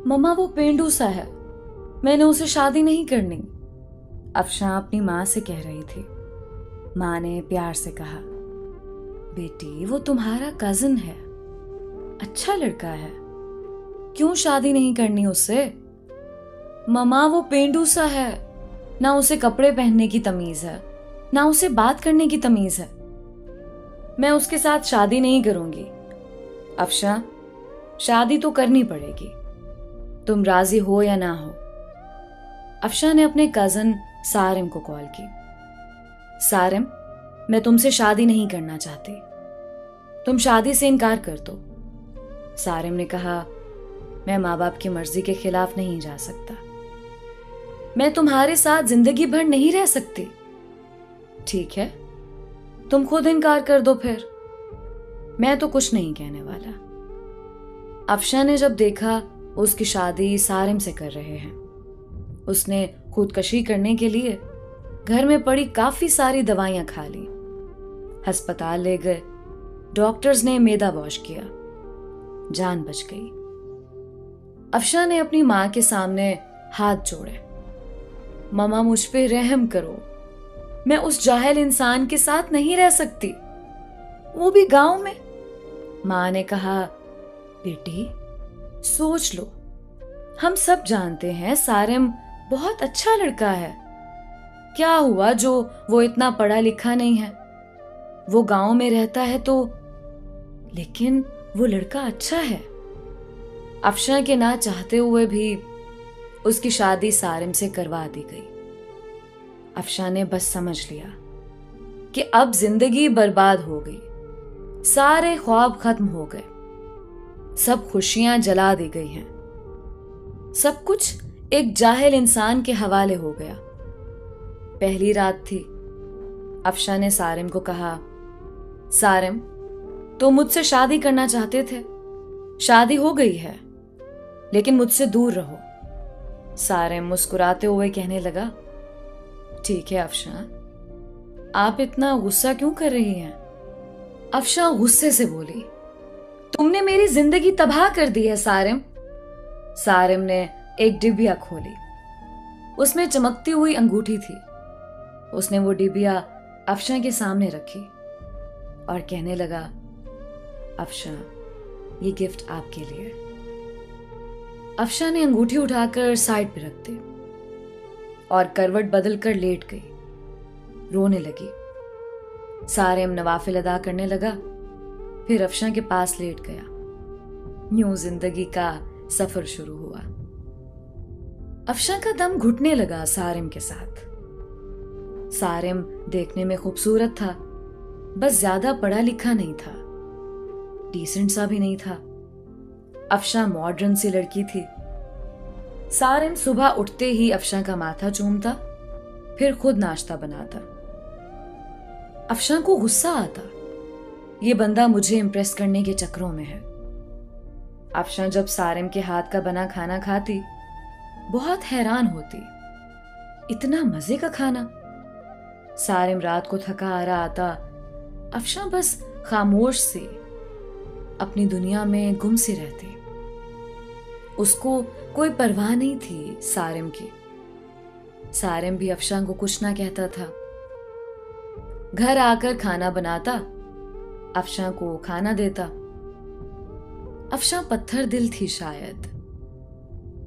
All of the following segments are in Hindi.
मम्मा वो पेंडू सा है, मैंने उसे शादी नहीं करनी। अफशां अपनी माँ से कह रही थी। माँ ने प्यार से कहा, बेटी वो तुम्हारा कजिन है, अच्छा लड़का है, क्यों शादी नहीं करनी उससे? मम्मा वो पेंडू सा है, ना उसे कपड़े पहनने की तमीज है, ना उसे बात करने की तमीज है। मैं उसके साथ शादी नहीं करूंगी। अफशां, शादी तो करनी पड़ेगी, तुम राजी हो या ना हो। अफशां ने अपने कजन सारिम को कॉल की। सारिम, मैं तुमसे शादी नहीं करना चाहती, तुम शादी से इनकार कर दो। सारिम ने कहा, मैं माँ बाप की मर्जी के खिलाफ नहीं जा सकता, मैं तुम्हारे साथ जिंदगी भर नहीं रह सकती। ठीक है, तुम खुद इनकार कर दो फिर, मैं तो कुछ नहीं कहने वाला। अफशां ने जब देखा उसकी शादी सारिम से कर रहे हैं, उसने खुदकशी करने के लिए घर में पड़ी काफी सारी दवाइयां खा ली, अस्पताल ले गए, डॉक्टर्स ने मेदा वॉश किया, जान बच गई। अफशां ने अपनी मां के सामने हाथ जोड़े, मम्मा मुझ पे रहम करो, मैं उस जाहिल इंसान के साथ नहीं रह सकती, वो भी गांव में। मां ने कहा, बेटी सोच लो, हम सब जानते हैं सारिम बहुत अच्छा लड़का है, क्या हुआ जो वो इतना पढ़ा लिखा नहीं है, वो गांव में रहता है तो, लेकिन वो लड़का अच्छा है। अफशां के ना चाहते हुए भी उसकी शादी सारिम से करवा दी गई। अफशां ने बस समझ लिया कि अब जिंदगी बर्बाद हो गई, सारे ख्वाब खत्म हो गए, सब खुशियां जला दी गई हैं, सब कुछ एक जाहिल इंसान के हवाले हो गया। पहली रात थी। अफशां ने सारिम को कहा, सारिम तो मुझसे शादी करना चाहते थे, शादी हो गई है, लेकिन मुझसे दूर रहो। सारिम मुस्कुराते हुए कहने लगा, ठीक है अफशां, आप इतना गुस्सा क्यों कर रही हैं? अफशां गुस्से से बोली, तुमने मेरी जिंदगी तबाह कर दी है सारिम। सारिम ने एक डिबिया खोली, उसमें चमकती हुई अंगूठी थी। उसने वो डिबिया अफशां के सामने रखी और कहने लगा, अफशां ये गिफ्ट आपके लिए। अफशां ने अंगूठी उठाकर साइड पे रख दी और करवट बदलकर लेट गई, रोने लगी। सारिम नवाफिल अदा करने लगा, फिर अफशां के पास लेट गया। यूं जिंदगी का सफर शुरू हुआ। अफशां का दम घुटने लगा सारिम के साथ। सारिम देखने में खूबसूरत था, बस ज्यादा पढ़ा लिखा नहीं था, डिसेंट सा भी नहीं था। अफशां मॉडर्न सी लड़की थी। सारिम सुबह उठते ही अफशां का माथा चूमता, फिर खुद नाश्ता बनाता। अफशां को गुस्सा आता, ये बंदा मुझे इंप्रेस करने के चक्करों में है। अफशां जब सारिम के हाथ का बना खाना खाती, बहुत हैरान होती, इतना मजे का खाना। सारिम रात को थका हारा आता, अफशां बस खामोश सी अपनी दुनिया में गुम सी रहती। उसको कोई परवाह नहीं थी सारिम की। सारिम भी अफशां को कुछ ना कहता था। घर आकर खाना बनाता, अफशां को खाना देता। अफशां पत्थर दिल थी शायद,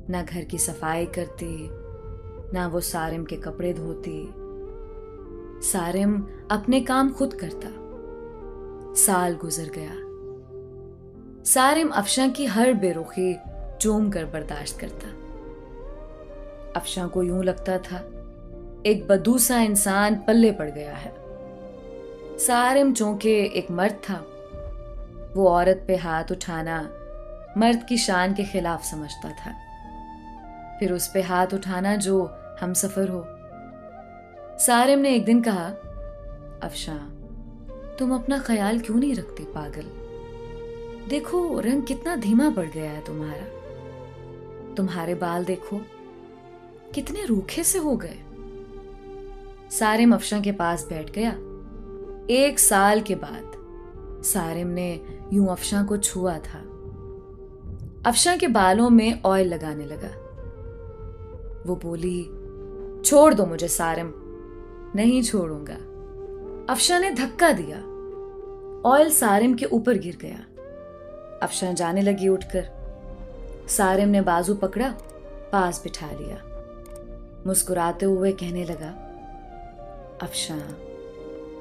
ना घर की सफाई करती, ना वो सारिम के कपड़े धोती। सारिम अपने काम खुद करता। साल गुजर गया। सारिम अफशां की हर बेरुखी चूम कर बर्दाश्त करता। अफशां को यूं लगता था एक बदूसा इंसान पल्ले पड़ गया है। सारिम चूंकि एक मर्द था, वो औरत पे हाथ उठाना मर्द की शान के खिलाफ समझता था, फिर उस पे हाथ उठाना जो हमसफर हो। सारिम ने एक दिन कहा, अफशां तुम अपना ख्याल क्यों नहीं रखती पागल? देखो रंग कितना धीमा पड़ गया है तुम्हारा, तुम्हारे बाल देखो कितने रूखे से हो गए। सारिम अफशां के पास बैठ गया। 1 साल के बाद सारिम ने यूं अफशां को छुआ था। अफशा के बालों में ऑयल लगाने लगा। वो बोली, छोड़ दो मुझे सारिम। नहीं छोड़ूंगा। अफशा ने धक्का दिया। ऑयल सारिम के ऊपर गिर गया। अफशा जाने लगी उठकर। सारिम ने बाजू पकड़ा, पास बिठा लिया। मुस्कुराते हुए कहने लगा, अफशा,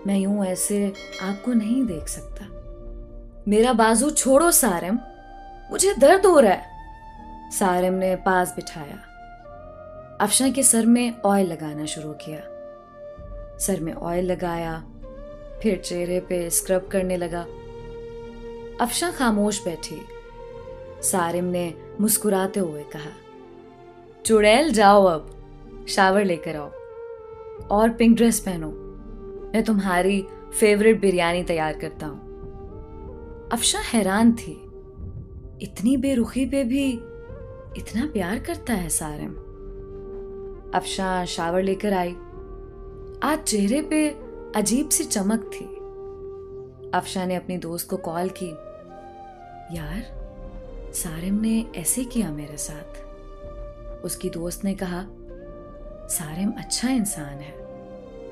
मैं यूं ऐसे आपको नहीं देख सकता। मेरा बाजू छोड़ो सारिम, मुझे दर्द हो रहा है। सारिम ने पास बिठाया। अफशा के सर में ऑयल लगाना शुरू किया। सर में ऑयल लगाया, फिर चेहरे पे स्क्रब करने लगा। अफशा खामोश बैठी। सारिम ने मुस्कुराते हुए कहा, चुड़ैल जाओ, अब शावर लेकर आओ और पिंक ड्रेस पहनो। मैं तुम्हारी फेवरेट बिरयानी तैयार करता हूं। अफशा हैरान थी, इतनी बेरुखी पे भी इतना प्यार करता है सारिम। अफशा शावर लेकर आई। आज चेहरे पे अजीब सी चमक थी। अफशा ने अपनी दोस्त को कॉल की, यार, सारिम ने ऐसे किया मेरे साथ। उसकी दोस्त ने कहा, सारिम अच्छा इंसान है,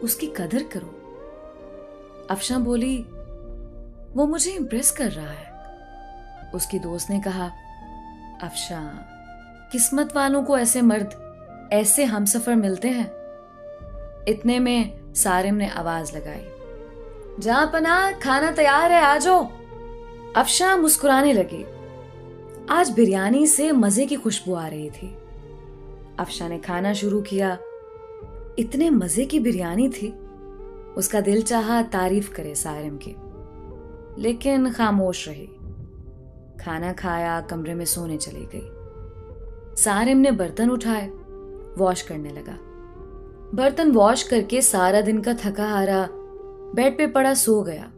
उसकी कदर करो। अफशा बोली, वो मुझे इम्प्रेस कर रहा है। उसकी दोस्त ने कहा, अफशा, किस्मत वालों को ऐसे मर्द, ऐसे हमसफर मिलते हैं। इतने में सारिम ने आवाज लगाई, जहां पना, खाना तैयार है, आ जाओ। अफशा मुस्कुराने लगी। आज बिरयानी से मजे की खुशबू आ रही थी। अफशा ने खाना शुरू किया। इतने मजे की बिरयानी थी, उसका दिल चाहा तारीफ करे सारिम की, लेकिन खामोश रही। खाना खाया, कमरे में सोने चली गई। सारिम ने बर्तन उठाए, वॉश करने लगा। बर्तन वॉश करके सारा दिन का थका हारा बेड पे पड़ा सो गया।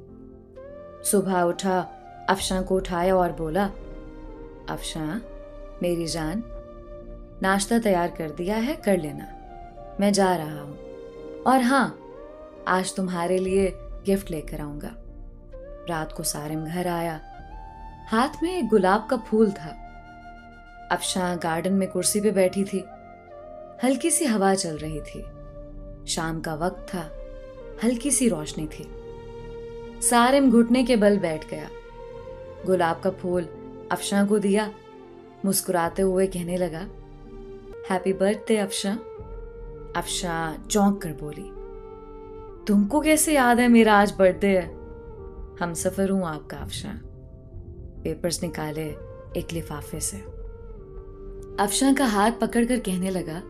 सुबह उठा, अफशा को उठाया और बोला, अफशा, मेरी जान, नाश्ता तैयार कर दिया है, कर लेना, मैं जा रहा हूं। और हाँ, आज तुम्हारे लिए गिफ्ट लेकर आऊंगा। रात को सारिम घर आया। हाथ में एक गुलाब का फूल था। अफशा गार्डन में कुर्सी पे बैठी थी। हल्की सी हवा चल रही थी। शाम का वक्त था, हल्की सी रोशनी थी। सारिम घुटने के बल बैठ गया। गुलाब का फूल अफशा को दिया। मुस्कुराते हुए कहने लगा, हैप्पी बर्थडे अफशा। अफशा चौंक कर बोली, तुमको कैसे याद है मेरा आज बर्थडे है? हमसफर हूं आपका अफशा। पेपर्स निकाले एक लिफाफे से। अफशा का हाथ पकड़कर कहने लगा,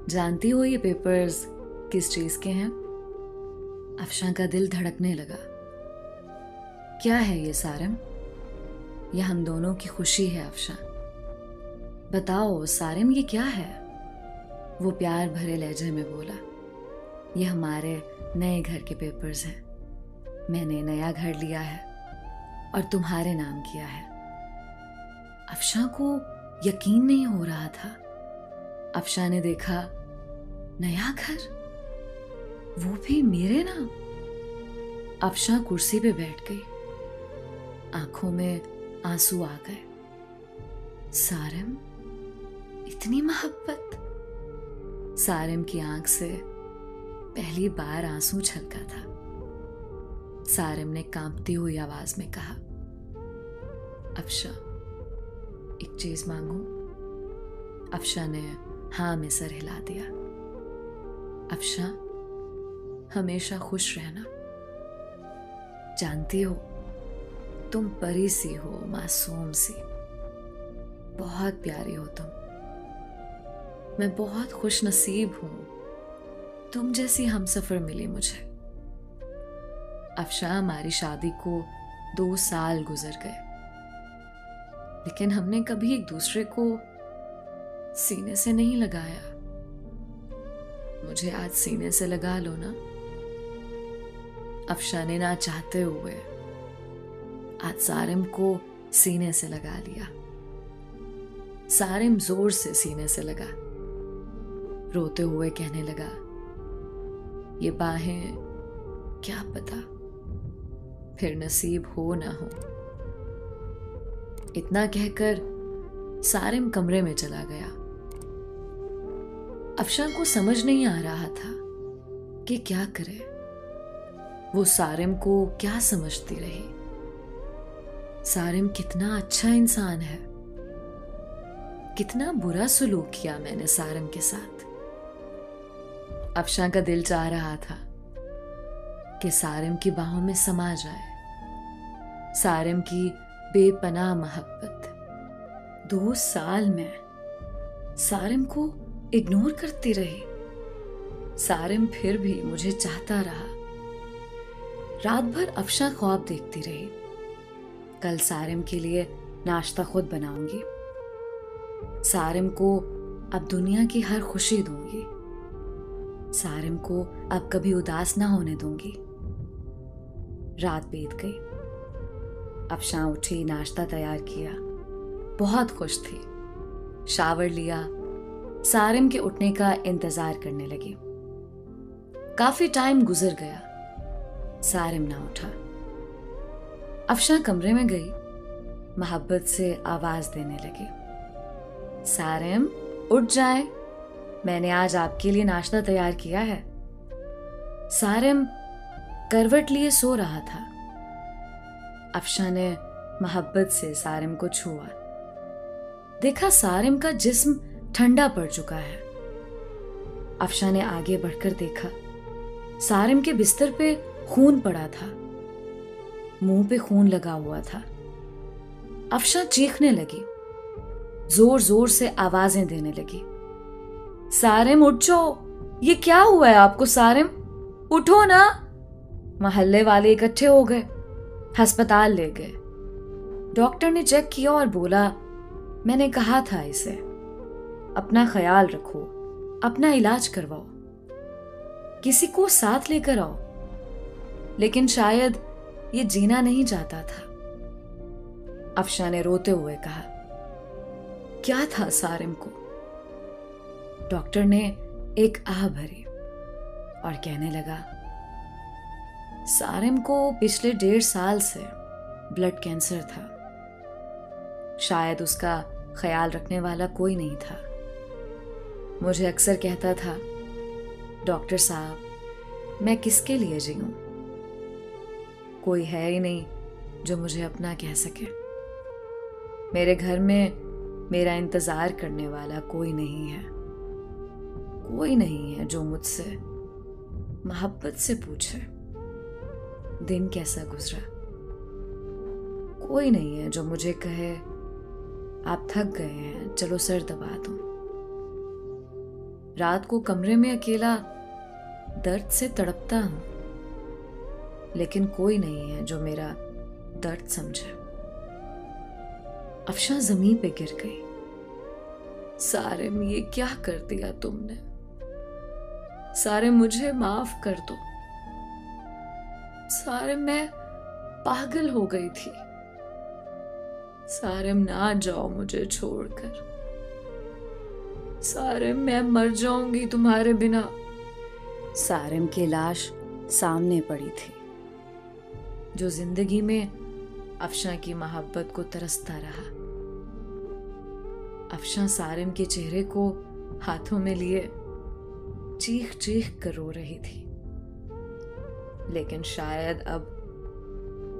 जानती हो ये पेपर्स किस चीज के हैं? अफशा का दिल धड़कने लगा। क्या है ये सारिम? यह हम दोनों की खुशी है अफशा। बताओ सारिम, ये क्या है? वो प्यार भरे लहजे में बोला, ये हमारे नए घर के पेपर्स हैं। मैंने नया घर लिया है और तुम्हारे नाम किया है। अफशा को यकीन नहीं हो रहा था। अफशा ने देखा, नया घर, वो भी मेरे नाम। अफशा कुर्सी पे बैठ गई। आंखों में आंसू आ गए। सारिम, इतनी मोहब्बत। सारिम की आंख से पहली बार आंसू छलका था। सारिम ने कांपती हुई आवाज में कहा, अफशा, एक चीज मांगू? अफशा ने हाँ में सर हिला दिया। अफशा, हमेशा खुश रहना। जानती हो, तुम परी सी हो, मासूम सी, बहुत प्यारी हो तुम। मैं बहुत खुश नसीब हूं, तुम जैसी हमसफर मिली मुझे। अफशा, हमारी शादी को 2 साल गुजर गए, लेकिन हमने कभी एक दूसरे को सीने से नहीं लगाया। मुझे आज सीने से लगा लो ना। अफशा ने ना चाहते हुए आज सारिम को सीने से लगा लिया। सारिम जोर से सीने से लगा। रोते हुए कहने लगा, ये बाहें, क्या पता फिर नसीब हो ना हो। इतना कहकर सारिम कमरे में चला गया। अफशा को समझ नहीं आ रहा था कि क्या करे। वो सारिम को क्या समझती रही। सारिम कितना अच्छा इंसान है, कितना बुरा सलूक किया मैंने सारिम के साथ। अफशा का दिल चाह रहा था कि सारिम की बाहों में समा जाए। सारिम की बेपनाह मोहब्बत। 2 साल में सारिम को इग्नोर करती रही। सारिम फिर भी मुझे चाहता रहा। रात भर अफशा ख्वाब देखती रही। कल सारिम के लिए नाश्ता खुद बनाऊंगी। सारिम को अब दुनिया की हर खुशी दूंगी। सारिम को अब कभी उदास ना होने दूंगी। रात बीत गई। अफशा उठी, नाश्ता तैयार किया, बहुत खुश थी। शावर लिया, सारिम के उठने का इंतजार करने लगी। काफी टाइम गुजर गया, सारिम ना उठा। अफशा कमरे में गई, मोहब्बत से आवाज देने लगी, सारिम उठ जाए, मैंने आज आपके लिए नाश्ता तैयार किया है। सारिम करवट लिए सो रहा था। अफशा ने मोहब्बत से सारिम को छुआ। देखा सारिम का जिस्म ठंडा पड़ चुका है। अफशा ने आगे बढ़कर देखा, सारिम के बिस्तर पे खून पड़ा था, मुंह पे खून लगा हुआ था। अफशा चीखने लगी, जोर जोर से आवाजें देने लगी, सारिम उठ जाओ, ये क्या हुआ है आपको सारिम, उठो ना। मोहल्ले वाले इकट्ठे हो गए, अस्पताल ले गए। डॉक्टर ने चेक किया और बोला, मैंने कहा था इसे अपना ख्याल रखो, अपना इलाज करवाओ, किसी को साथ लेकर आओ। लेकिन शायद ये जीना नहीं चाहता था। अफशा ने रोते हुए कहा, क्या था सारिम को। डॉक्टर ने एक आह भरी और कहने लगा, सारिम को पिछले 1.5 साल से ब्लड कैंसर था। शायद उसका ख्याल रखने वाला कोई नहीं था। मुझे अक्सर कहता था, डॉक्टर साहब मैं किसके लिए जीऊं, कोई है ही नहीं जो मुझे अपना कह सके। मेरे घर में मेरा इंतजार करने वाला कोई नहीं है, कोई नहीं है जो मुझसे मोहब्बत से पूछे दिन कैसा गुजरा। कोई नहीं है जो मुझे कहे आप थक गए हैं, चलो सर दबा दो। रात को कमरे में अकेला दर्द से तड़पता हूं, लेकिन कोई नहीं है जो मेरा दर्द समझे। अफशा जमीन पे गिर गई। सारिम ये क्या कर दिया तुमने, सारिम मुझे माफ कर दो। सारिम मैं पागल हो गई थी। सारिम ना जाओ मुझे छोड़कर। सारिम मैं मर जाऊंगी तुम्हारे बिना। सारिम की लाश सामने पड़ी थी, जो जिंदगी में अफशा की मोहब्बत को तरसता रहा। अफशा सारिम के चेहरे को हाथों में लिए चीख चीख कर रो रही थी। लेकिन शायद अब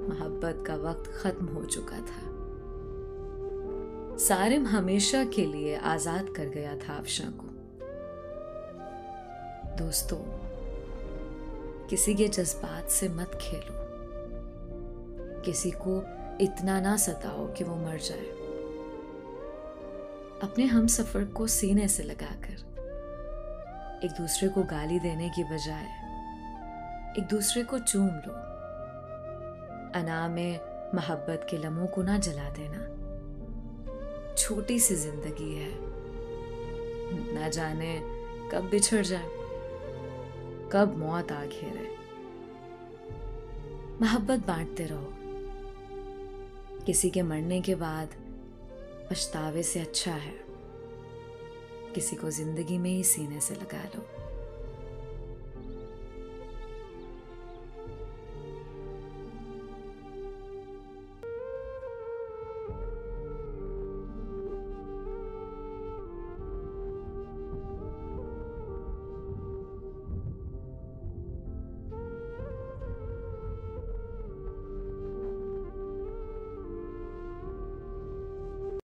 मोहब्बत का वक्त खत्म हो चुका था। सारिम हमेशा के लिए आजाद कर गया था अफशा को। दोस्तों, किसी के जज्बात से मत खेलो, किसी को इतना ना सताओ कि वो मर जाए। अपने हम सफर को सीने से लगाकर एक दूसरे को गाली देने की बजाय एक दूसरे को चूम लो। अना में मोहब्बत के लम्हों को ना जला देना। छोटी सी जिंदगी है, ना जाने कब बिछड़ जाए, कब मौत आ घेरे। मोहब्बत बांटते रहो। किसी के मरने के बाद पछतावे से अच्छा है किसी को जिंदगी में ही सीने से लगा लो।